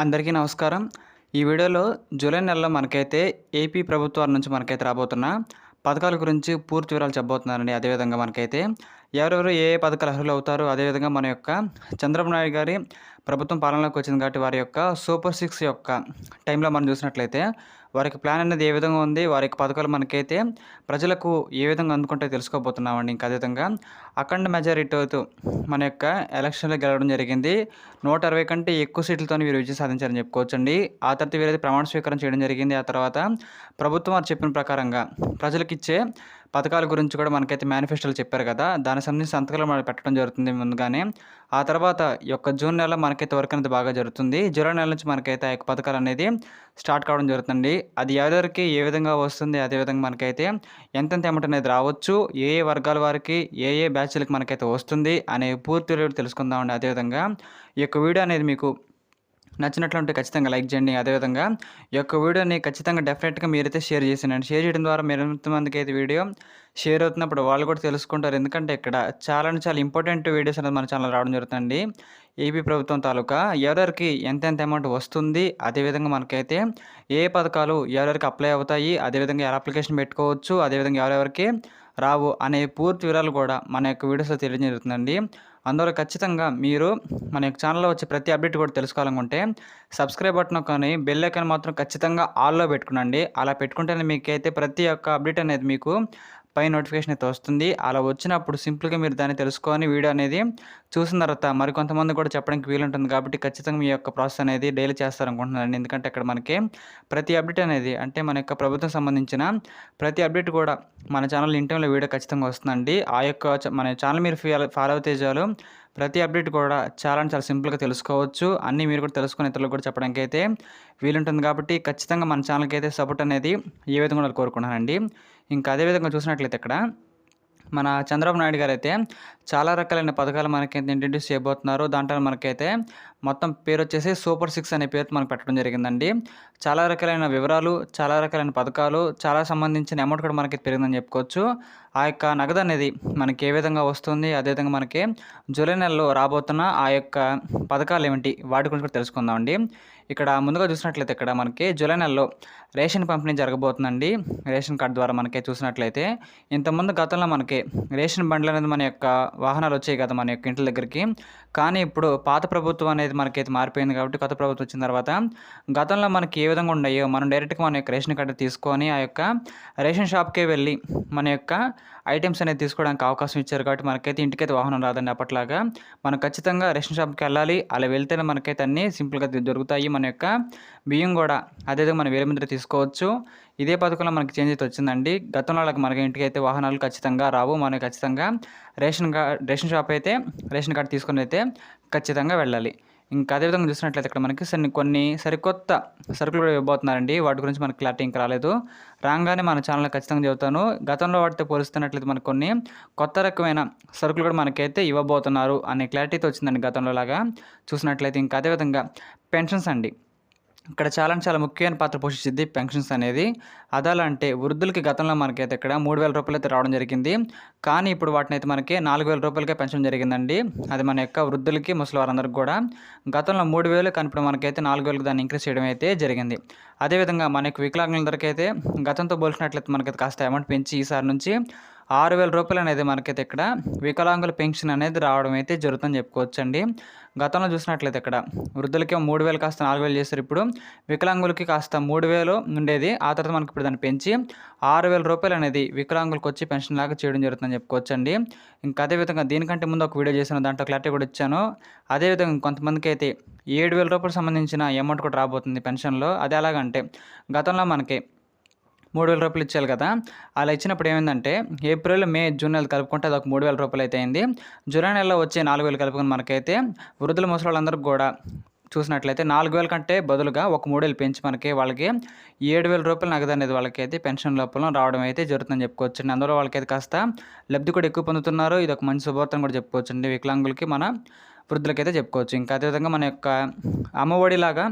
అందరికీ నమస్కారం. ఈ వీడియోలో జూలై నెలలో మనకైతే ఏపీ ప్రభుత్వం నుంచి మనకైతే రాబోతున్న పథకాల గురించి పూర్తి వివరాలు చెప్పబోతున్నానండి. అదేవిధంగా మనకైతే ఎవరెవరు ఏ ఏ పథకాలు అర్హులవుతారు, అదేవిధంగా మన యొక్క చంద్రబాబు నాయుడు గారి ప్రభుత్వం పాలనలోకి వచ్చింది కాబట్టి వారి యొక్క సూపర్ సిక్స్ యొక్క టైంలో మనం చూసినట్లయితే వారికి ప్లాన్ అనేది ఏ విధంగా ఉంది, వారి యొక్క పథకాలు మనకైతే ప్రజలకు ఏ విధంగా అందుకుంటే తెలుసుకోబోతున్నామండి. ఇంకా అదేవిధంగా అఖండ మెజారిటీతో మన యొక్క ఎలక్షన్లో గెలవడం జరిగింది. 160 కంటే ఎక్కువ సీట్లతో వీరు విజయం సాధించారని చెప్పుకోవచ్చండి. ఆ తర్వాత వీరైతే ప్రమాణ స్వీకారం చేయడం జరిగింది. ఆ తర్వాత ప్రభుత్వం వారు చెప్పిన ప్రకారంగా ప్రజలకిచ్చే పథకాల గురించి కూడా మనకైతే మేనిఫెస్టోలో చెప్పారు కదా, దానికి సంబంధించి సంతకాలు మనం పెట్టడం జరుగుతుంది ముందుగానే. ఆ తర్వాత ఈ యొక్క జూన్ నెల మనకైతే వర్క్ అనేది బాగా జరుగుతుంది. జూలై నెల నుంచి మనకైతే ఆ యొక్క పథకాలు అనేది స్టార్ట్ కావడం జరుగుతుంది. అది ఎవరెవరికి ఏ విధంగా వస్తుంది, అదేవిధంగా మనకైతే ఎంతెంత అమౌంట్ అనేది రావచ్చు, ఏ ఏ వర్గాల వారికి ఏ ఏ బ్యాచ్లకు మనకైతే వస్తుంది అనే పూర్తి వివరాలు తెలుసుకుందామండి. అదేవిధంగా ఈ యొక్క వీడియో అనేది మీకు నచ్చినట్లుంటే ఖచ్చితంగా లైక్ చేయండి. అదేవిధంగా ఈ యొక్క వీడియోని ఖచ్చితంగా డెఫినెట్గా మీరైతే షేర్ చేసేయండి. షేర్ చేయడం ద్వారా మీరు ఎంతమందికి అయితే వీడియో షేర్ అవుతున్నప్పుడు వాళ్ళు కూడా తెలుసుకుంటారు. ఎందుకంటే ఇక్కడ చాలా ఇంపార్టెంట్ వీడియోస్ అనేది మన ఛానల్ రావడం జరుగుతుంది. ఏపీ ప్రభుత్వం తాలూకా ఎవరెవరికి ఎంతెంత అమౌంట్ వస్తుంది, అదేవిధంగా మనకైతే ఏ పథకాలు ఎవరెవరికి అప్లై అవుతాయి, అదేవిధంగా ఎలా అప్లికేషన్ పెట్టుకోవచ్చు, అదేవిధంగా ఎవరెవరికి రావు అనే పూర్తి వివరాలు కూడా మన యొక్క వీడియోస్లో తెలియజేయడం జరుగుతుందండి. అందువల్ల ఖచ్చితంగా మీరు మన యొక్క ఛానల్లో వచ్చే ప్రతి అప్డేట్ కూడా తెలుసుకోవాలనుకుంటే సబ్స్క్రైబ్ బటన్ కానీ బెల్ ఐకాన్ మాత్రం ఖచ్చితంగా ఆల్లో పెట్టుకునండి. అలా పెట్టుకుంటేనే మీకైతే ప్రతి ఒక్క అప్డేట్ అనేది మీకు పై నోటిఫికేషన్ అయితే వస్తుంది. అలా వచ్చినప్పుడు సింపుల్గా మీరు దాన్ని తెలుసుకొని వీడియో అనేది చూసిన తర్వాత మరికొంతమంది కూడా చెప్పడానికి వీలుంటుంది. కాబట్టి ఖచ్చితంగా మీ యొక్క ప్రాసెస్ అనేది డైలీ చేస్తారనుకుంటున్నానండి. ఎందుకంటే ఇక్కడ మనకి ప్రతి అప్డేట్ అనేది అంటే మన యొక్క ప్రభుత్వం సంబంధించిన ప్రతి అప్డేట్ కూడా మన ఛానల్ ఇన్ టైంలో వీడియో ఖచ్చితంగా వస్తుందండి. ఆ యొక్క మన ఛానల్ మీరు ఫాలో అవుతే చాలు ప్రతి అప్డేట్ కూడా చాలా సింపుల్గా తెలుసుకోవచ్చు. అన్నీ మీరు కూడా తెలుసుకుని ఇతరులకు కూడా చెప్పడానికి అయితే వీలుంటుంది. కాబట్టి ఖచ్చితంగా మన ఛానల్కి అయితే సపోర్ట్ అనేది ఏ విధంగా కూడా కోరుకుంటున్నానండి. ఇంకా అదేవిధంగా చూసినట్లయితే ఇక్కడ మన చంద్రబాబు నాయుడు గారు అయితే చాలా రకాలైన పథకాలు మనకైతే ఇంట్రడ్యూస్ చేయబోతున్నారు. దాంట్లో మనకైతే మొత్తం పేరు వచ్చేసి సూపర్ సిక్స్ అనే పేరు మనకు పెట్టడం జరిగిందండి. చాలా రకాలైన వివరాలు, చాలా రకాలైన పథకాలు, చాలా సంబంధించిన అమౌంట్ కూడా మనకి పెరిగిందని చెప్పుకోవచ్చు. ఆ యొక్క నగదు అనేది మనకి ఏ విధంగా వస్తుంది, అదేవిధంగా మనకి జూలై నెలలో రాబోతున్న ఆ యొక్క పథకాలు ఏమిటి వాటి గురించి కూడా తెలుసుకుందామండి. ఇక్కడ ముందుగా చూసినట్లయితే ఇక్కడ మనకి జూలై నెలలో రేషన్ పంపిణీ జరగబోతుందండి. రేషన్ కార్డు ద్వారా మనకి చూసినట్లయితే ఇంతకుముందు గతంలో మనకి రేషన్ బండ్లు అనేది మన యొక్క వాహనాలు వచ్చాయి కదా మన యొక్క ఇంటి దగ్గరికి. కానీ ఇప్పుడు పాత ప్రభుత్వం అనేది మనకైతే మారిపోయింది కాబట్టి కొత్త ప్రభుత్వం వచ్చిన తర్వాత గతంలో మనకి ఏ విధంగా ఉన్నాయో మనం డైరెక్ట్గా మన యొక్క రేషన్ కార్డు తీసుకొని ఆ యొక్క రేషన్ షాప్కే వెళ్ళి మన యొక్క ఐటమ్స్ అనేది తీసుకోవడానికి అవకాశం ఇచ్చారు. కాబట్టి మనకైతే ఇంటికైతే వాహనం రాదండి. అప్పట్లాగా మనం ఖచ్చితంగా రేషన్ షాప్కి వెళ్ళాలి. అలా వెళ్తేనే మనకైతే అన్నీ సింపుల్గా దొరుకుతాయి. మన యొక్క బియ్యం కూడా అదేవిధంగా మనం వేరే ముందర తీసుకోవచ్చు. ఇదే పథకంలో మనకి చేంజ్ అయితే వచ్చిందండి. గతంలో మనకి ఇంటికి అయితే వాహనాలు ఖచ్చితంగా రావు. మనకి ఖచ్చితంగా రేషన్ షాప్ అయితే రేషన్ కార్డు తీసుకుని అయితే ఖచ్చితంగా వెళ్ళాలి. ఇంకా అదేవిధంగా చూసినట్లయితే ఇక్కడ మనకి కొన్ని సరికొత్త సరుకులు కూడా ఇవ్వబోతున్నారండి. వాటి గురించి మనకి క్లారిటీ ఇంకా రాలేదు. రాగానే మన ఛానల్లో ఖచ్చితంగా చెబుతాను. గతంలో వాటితో పోలుస్తున్నట్లయితే మనకు కొన్ని కొత్త రకమైన సరుకులు కూడా మనకైతే ఇవ్వబోతున్నారు అనే క్లారిటీతో వచ్చిందండి గతంలో లాగా చూసినట్లయితే. ఇంకా అదేవిధంగా పెన్షన్స్ అండి. ఇక్కడ చాలా ముఖ్యమైన పాత్ర పోషించింది పెన్షన్స్ అనేది. అదలా అంటే వృద్ధులకి గతంలో మనకైతే ఇక్కడ 3,000 రూపాయలు అయితే రావడం జరిగింది. కానీ ఇప్పుడు వాటిని అయితే మనకి 4,000 రూపాయలకే పెంచడం జరిగిందండి. అది మన యొక్క వృద్ధులకి, ముసలి వారందరికీ కూడా. గతంలో 3,000 కానీ ఇప్పుడు మనకైతే 4,000కి దాన్ని ఇంక్రీజ్ చేయడం అయితే జరిగింది. అదేవిధంగా మన యొక్క వికలాంగులందరికీ అయితే గతంతో పోల్చినట్లయితే మనకైతే కాస్త అమౌంట్ పెంచి ఈసారి నుంచి 6,000 రూపాయలు అనేది మనకైతే ఇక్కడ వికలాంగుల పెన్షన్ అనేది రావడం అయితే జరుగుతుందని చెప్పుకోవచ్చండి. గతంలో చూసినట్లయితే ఇక్కడ వృద్ధులకి 3,000 కాస్త 4,000 చేస్తారు. ఇప్పుడు వికలాంగులకి కాస్త 3,000 ఉండేది. ఆ తర్వాత మనకి ఇప్పుడు దాన్ని పెంచి 6,000 రూపాయలు అనేది వికలాంగులకు వచ్చి పెన్షన్ లాగా చేయడం జరుగుతుందని చెప్పుకోవచ్చండి. ఇంకా అదేవిధంగా దీనికంటే ముందు ఒక వీడియో చేశాను, దాంట్లో క్లారిటీ కూడా ఇచ్చాను. అదేవిధంగా కొంతమందికి అయితే 7,000 రూపాయలు సంబంధించిన అమౌంట్ కూడా రాబోతుంది పెన్షన్లో. అది ఎలాగంటే గతంలో మనకి 3,000 రూపాయలు ఇచ్చారు కదా, అలా ఇచ్చినప్పుడు ఏమైందంటే ఏప్రిల్, మే, జూన్ నెలలు కలుపుకుంటే అదొక 3,000 రూపాయలు అయితే అయింది. జూలై నెలలో వచ్చే 4,000 కలుపుకొని మనకైతే వృద్ధుల ముసలి వాళ్ళందరికీ కూడా చూసినట్లయితే 4,000 కంటే బదులుగా ఒక 3,000 పెంచి మనకి వాళ్ళకి 7,000 రూపాయలు నగదు అనేది వాళ్ళకైతే పెన్షన్ లోపల రావడం అయితే జరుగుతుందని చెప్పుకోవచ్చండి. అందులో వాళ్ళకైతే కాస్త లబ్ధి కూడా ఎక్కువ పొందుతున్నారు. ఇది ఒక మంచి శుభవార్తను కూడా చెప్పుకోవచ్చండి వికలాంగులకి, మన వృద్ధులకైతే చెప్పుకోవచ్చు. ఇంకా అదేవిధంగా మన యొక్క అమ్మఒడిలాగా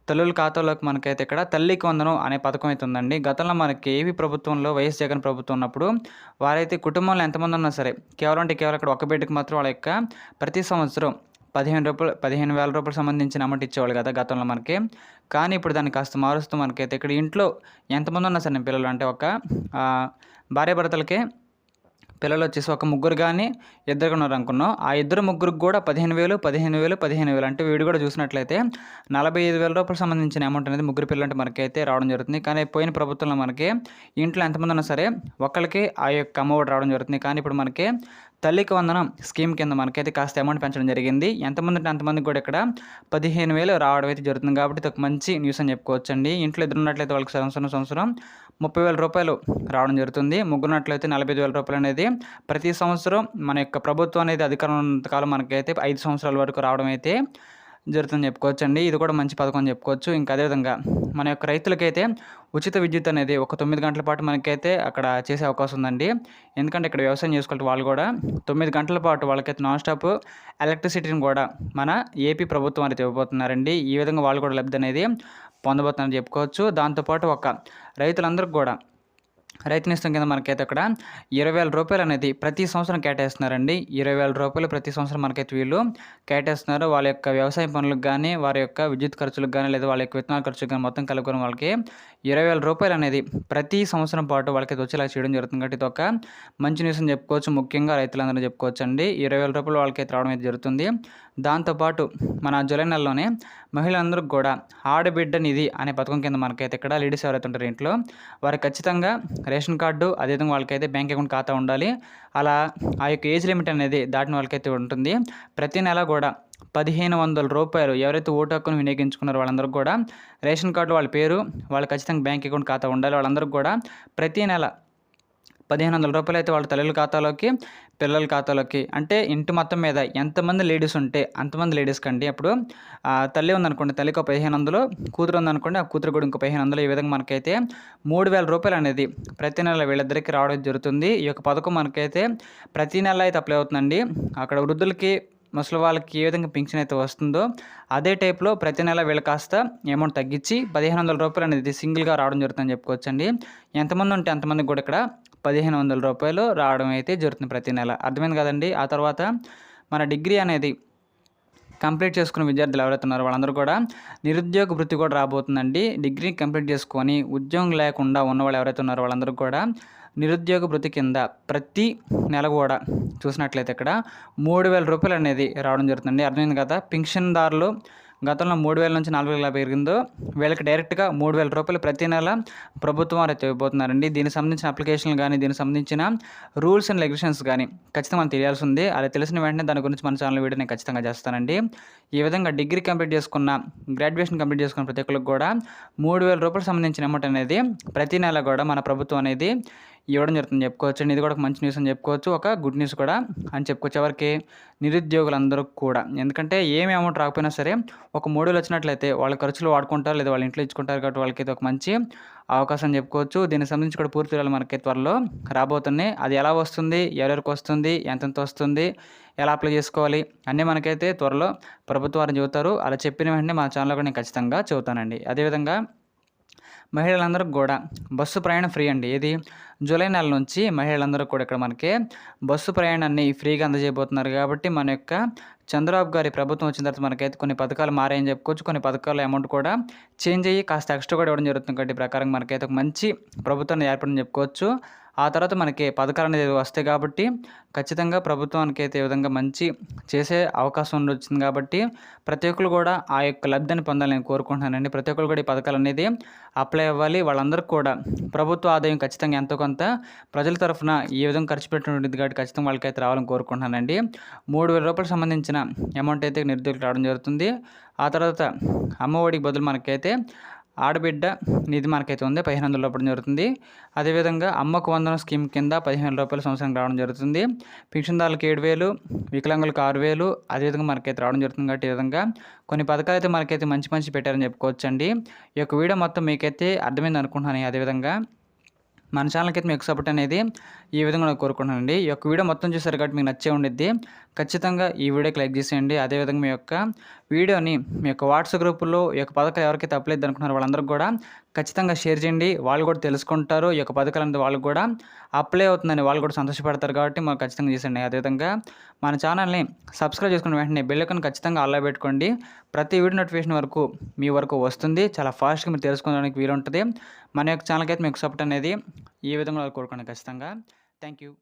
తల్లుల ఖాతాలోకి మనకైతే ఇక్కడ తల్లికి వందనం అనే పథకం అయితే ఉందండి. గతంలో మనకి ఏపీ ప్రభుత్వంలో వైఎస్ జగన్ ప్రభుత్వం ఉన్నప్పుడు వారైతే కుటుంబంలో ఎంతమంది ఉన్నా సరే కేవలం అక్కడ ఒక బిడ్డకి మాత్రం వాళ్ళ యొక్క ప్రతి సంవత్సరం 15,000 సంబంధించిన అమౌంట్ ఇచ్చేవాళ్ళు కదా గతంలో మనకి. కానీ ఇప్పుడు దాన్ని కాస్త మారుస్తూ మనకైతే ఇక్కడ ఇంట్లో ఎంతమంది ఉన్నా సరే పిల్లలు అంటే ఒక భార్యాభర్తలకే పిల్లలొచ్చేసి ఒక ముగ్గురు గానీ, ఇద్దరు ఉన్నారనుకున్నాం. ఆ ఇద్దరు ముగ్గురికి గూడా 15,000 అంటే వీడు కూడా చూసినట్లయితే రూ. 45,000 సంబంధించిన అమౌంట్ అనేది ముగ్గురు పిల్లలంటే మనకైతే రావడం జరుగుతుంది. కానీ పోయిన ప్రభుత్వంలో మనకి ఇంట్లో ఎంతమంది ఉన్నా సరే ఒక్కళ్ళకి ఆ యొక్క అమ్మఒడి రావడం జరుగుతుంది. కానీ ఇప్పుడు మనకి తల్లికి వందనం స్కీమ్ కింద మనకైతే కాస్త అమౌంట్ పెంచడం జరిగింది. ఎంతమంది ఉంటే అంతమందికి కూడా ఇక్కడ 15,000 రావడం అయితే జరుగుతుంది. కాబట్టి ఇది ఒక మంచి న్యూస్ అని చెప్పుకోవచ్చండి. ఇంట్లో ఇద్దరు ఉన్నట్లయితే వాళ్ళకి సంవత్సరం రూ. 30,000 రావడం జరుగుతుంది. ముగ్గురు ఉన్నట్లయితే రూ. 45,000 అనేది ప్రతి సంవత్సరం మన యొక్క ప్రభుత్వం అనేది అధికారంలో ఉన్నంత కాలం మనకైతే 5 సంవత్సరాల వరకు రావడం అయితే జరుగుతుందని చెప్పుకోవచ్చండి. ఇది కూడా మంచి పథకం అని చెప్పుకోవచ్చు. ఇంకా అదేవిధంగా మన యొక్క రైతులకైతే ఉచిత విద్యుత్ అనేది ఒక 9 గంటల పాటు మనకైతే అక్కడ చేసే అవకాశం ఉందండి. ఎందుకంటే ఇక్కడ వ్యవసాయం చేసుకుంటే వాళ్ళు కూడా 9 గంటల పాటు వాళ్ళకైతే నాన్ స్టాప్ ఎలక్ట్రిసిటీని కూడా మన ఏపీ ప్రభుత్వం అనేది ఇవ్వబోతున్నారండి. ఈ విధంగా వాళ్ళు కూడా లబ్ధి అనేది పొందబోతున్నారని చెప్పుకోవచ్చు. దాంతోపాటు ఒక రైతులందరికీ కూడా రైతు నేస్తం కింద మనకైతే అక్కడ రూ. 20,000 అనేది ప్రతి సంవత్సరం కేటాయిస్తున్నారండి. రూ. 20,000 ప్రతి సంవత్సరం మనకైతే వీళ్ళు కేటాయిస్తున్నారు. వాళ్ళ యొక్క వ్యవసాయ పనులకు కానీ, వారి యొక్క విద్యుత్ ఖర్చులకు కానీ, లేదా వాళ్ళ యొక్క విత్తనాల ఖర్చులకు కానీ మొత్తం కలుపుకొని వాళ్ళకి రూ. 20,000 అనేది ప్రతి సంవత్సరం పాటు వాళ్ళకైతే వచ్చేలా చేయడం జరుగుతుంది. కాబట్టి ఇది ఒక మంచి న్యూస్ అని చెప్పుకోవచ్చు. ముఖ్యంగా రైతులందరూ చెప్పుకోవచ్చు అండి. రూ. 20,000 వాళ్ళకైతే రావడం అయితే జరుగుతుంది. దాంతోపాటు మన జూలై నెలలోనే మహిళలందరికీ కూడా ఆడబిడ్డ నిధి అనే పథకం కింద మనకైతే ఇక్కడ లేడీస్ ఎవరైతే ఉంటారో ఇంట్లో వారికి ఖచ్చితంగా రేషన్ కార్డు, అదేవిధంగా వాళ్ళకైతే బ్యాంక్ అకౌంట్ ఖాతా ఉండాలి. అలా ఆ యొక్క ఏజ్ లిమిట్ అనేది దాటిన వాళ్ళకైతే ఉంటుంది. ప్రతి నెల కూడా రూ. 1,500 ఎవరైతే ఓటు హక్కును వినియోగించుకున్నారో వాళ్ళందరికీ కూడా రేషన్ కార్డు వాళ్ళ పేరు, వాళ్ళు ఖచ్చితంగా బ్యాంక్ అకౌంట్ ఖాతా ఉండాలి. వాళ్ళందరికీ కూడా ప్రతి నెల రూ. 1,500 అయితే వాళ్ళ తల్లుల ఖాతాలోకి, పిల్లల ఖాతాలోకి అంటే ఇంటి మొత్తం మీద ఎంతమంది లేడీస్ ఉంటే అంతమంది లేడీస్కి అండి. అప్పుడు తల్లి ఉందనుకోండి, తల్లికి ఒక 1,500, కూతురు ఉందనుకోండి, ఆ కూతురు కూడా ఇంకో 1,500. ఈ విధంగా మనకైతే రూ. 3,000 అనేది ప్రతి నెల వీళ్ళిద్దరికి రావడం జరుగుతుంది. ఈ యొక్క పథకం మనకైతే ప్రతి నెల అయితే అప్లై అవుతుందండి. అక్కడ వృద్ధులకి, ముసలి వాళ్ళకి ఏ విధంగా పింఛన్ అయితే వస్తుందో అదే టైప్లో ప్రతి నెల వీళ్ళు కాస్త అమౌంట్ తగ్గించి రూ. 1,500 అనేది సింగిల్గా రావడం జరుగుతుందని చెప్పుకోవచ్చండి. ఎంతమంది ఉంటే అంతమందికి కూడా ఇక్కడ రూ. 1,500 రావడం అయితే జరుగుతుంది ప్రతి నెల. అర్థమైంది కదండి. ఆ తర్వాత మన డిగ్రీ అనేది కంప్లీట్ చేసుకున్న విద్యార్థులు ఎవరైతే ఉన్నారో వాళ్ళందరూ కూడా నిరుద్యోగ వృత్తి కూడా రాబోతుందండి. డిగ్రీ కంప్లీట్ చేసుకొని ఉద్యోగం లేకుండా ఉన్నవాళ్ళు ఎవరైతే ఉన్నారో వాళ్ళందరూ కూడా నిరుద్యోగ భృతి కింద ప్రతి నెల కూడా చూసినట్లయితే ఇక్కడ రూ. 3,000 అనేది రావడం జరుగుతుంది. అర్థమైంది కదా. పింఛన్దారులు గతంలో 3,000 నుంచి 4,000 పెరిగిందో వీళ్ళకి డైరెక్ట్గా రూ. 3,000 ప్రతి నెల ప్రభుత్వం వారు ఇవ్వబోతున్నారండి. దీనికి సంబంధించిన అప్లికేషన్లు కానీ, దీనికి సంబంధించిన రూల్స్ అండ్ రెగ్యులేషన్స్ కానీ ఖచ్చితంగా మనకు తెలియాల్సి ఉంది. అలా తెలిసిన వెంటనే దాని గురించి మన ఛానల్ వీడియో నేను ఖచ్చితంగా చేస్తానండి. ఈ విధంగా డిగ్రీ కంప్లీట్ చేసుకున్న, గ్రాడ్యుయేషన్ కంప్లీట్ చేసుకున్న ప్రతి ఒక్కరికి కూడా రూ. 3,000 సంబంధించిన అమౌంట్ అనేది ప్రతి నెల కూడా మన ప్రభుత్వం అనేది ఇవ్వడం జరుగుతుందని చెప్పుకోవచ్చు అండి. ఇది కూడా ఒక మంచి న్యూస్ అని చెప్పుకోవచ్చు, ఒక గుడ్ న్యూస్ కూడా అని చెప్పుకోవచ్చు. ఎవరికి? నిరుద్యోగులందరూ కూడా. ఎందుకంటే ఏమి అమౌంట్ రాకపోయినా సరే ఒక 3,000 వచ్చినట్లయితే వాళ్ళ ఖర్చులు వాడుకుంటారు, లేదా వాళ్ళ ఇంట్లో ఇచ్చుకుంటారు. కాబట్టి వాళ్ళకైతే ఒక మంచి అవకాశం చెప్పుకోవచ్చు. దీనికి సంబంధించి కూడా పూర్తి వివరాలు మనకి త్వరలో రాబోతున్నాయి. అది ఎలా వస్తుంది, ఎవరెవరికి వస్తుంది, ఎంతెంత వస్తుంది, ఎలా అప్లై చేసుకోవాలి అన్నీ మనకైతే త్వరలో ప్రభుత్వం వారు చెబుతారు. అలా చెప్పిన వెంటనే మా ఛానల్లో కూడా నేను ఖచ్చితంగా చెబుతానండి. అదేవిధంగా మహిళలందరికీ కూడా బస్సు ప్రయాణం ఫ్రీ అండి. ఇది జూలై నెల నుంచి మహిళలందరూ కూడా ఇక్కడ మనకి బస్సు ప్రయాణాన్ని ఫ్రీగా అందజేయబోతున్నారు. కాబట్టి మన యొక్క చంద్రబాబు గారి ప్రభుత్వం వచ్చిన తర్వాత మనకైతే కొన్ని పథకాలు మారాయని చెప్పుకోవచ్చు. కొన్ని పథకాల అమౌంట్ కూడా చేంజ్ అయ్యి కాస్త ఎక్స్ట్రా కూడా ఇవ్వడం జరుగుతుంది. కాబట్టి ప్రకారం మనకైతే ఒక మంచి ప్రభుత్వాన్ని ఏర్పడని చెప్పుకోవచ్చు. ఆ తర్వాత మనకి పథకాలు అనేది వస్తాయి కాబట్టి ఖచ్చితంగా ప్రభుత్వానికి అయితే ఈ విధంగా మంచి చేసే అవకాశం వచ్చింది. కాబట్టి ప్రతి ఒక్కరు కూడా ఆ యొక్క లబ్ధిని పొందాలని నేను కోరుకుంటున్నానండి. ప్రతి ఒక్కరు కూడా ఈ పథకాలు అనేది అప్లై అవ్వాలి. వాళ్ళందరికీ కూడా ప్రభుత్వ ఆదాయం ఖచ్చితంగా ఎంతో కొంత ప్రజల తరఫున ఈ విధంగా ఖర్చు పెట్టినటువంటిది కాబట్టి ఖచ్చితంగా వాళ్ళకైతే రావాలని కోరుకుంటున్నానండి. రూ. 3,000 సంబంధించిన అమౌంట్ అయితే నిరుద్యోగులకు రావడం జరుగుతుంది. ఆ తర్వాత అమ్మఒడికి బదులు మనకైతే ఆడబిడ్డ నిధి మనకైతే ఉంది, రూ. 1,500 జరుగుతుంది. అదేవిధంగా అమ్మకు వందనం స్కీమ్ కింద రూ. 15,000 సంవత్సరానికి రావడం జరుగుతుంది. పింఛన్దారులకు 7,000, వికలాంగులకు 6,000 అదేవిధంగా మనకైతే రావడం జరుగుతుంది. కాబట్టి ఈ విధంగా కొన్ని పథకాలు అయితే మనకైతే మంచి పెట్టారని చెప్పుకోవచ్చండి. ఈ యొక్క వీడియో మొత్తం మీకైతే అర్థమైంది అనుకుంటున్నాను. అదేవిధంగా మన ఛానల్కి అయితే మీకు సపోర్ట్ అనేది ఈ విధంగా నేను కోరుకుంటున్నానండి. ఈ యొక్క వీడియో మొత్తం చూసారు కాబట్టి మీకు నచ్చే ఉండిద్ది. ఖచ్చితంగా ఈ వీడియోకి లైక్ చేసేయండి. అదేవిధంగా మీ యొక్క వీడియోని మీ యొక్క వాట్సాప్ గ్రూపుల్లో ఈ యొక్క పథకాలు ఎవరికైతే అప్లై అనుకుంటున్నారో వాళ్ళందరికీ కూడా ఖచ్చితంగా షేర్ చేయండి. వాళ్ళు కూడా తెలుసుకుంటారు. ఈ యొక్క పథకాలు అనేది వాళ్ళకి కూడా అప్లై అవుతుందని వాళ్ళు కూడా సంతోషపడతారు కాబట్టి మాకు ఖచ్చితంగా చేసేయండి. అదేవిధంగా మన ఛానల్ని సబ్స్క్రైబ్ చేసుకున్న వెంటనే బెల్ ఐకాన్ ఖచ్చితంగా ఆన్లో పెట్టుకోండి. ప్రతి వీడియో నోటిఫికేషన్ వరకు మీ వరకు వస్తుంది. చాలా ఫాస్ట్గా మీరు తెలుసుకోవడానికి వీలుంటుంది. మన యొక్క ఛానల్కి అయితే మీకు సపోర్ట్ అనేది ఈ విధంగా కోరుకోండి ఖచ్చితంగా. Thank you.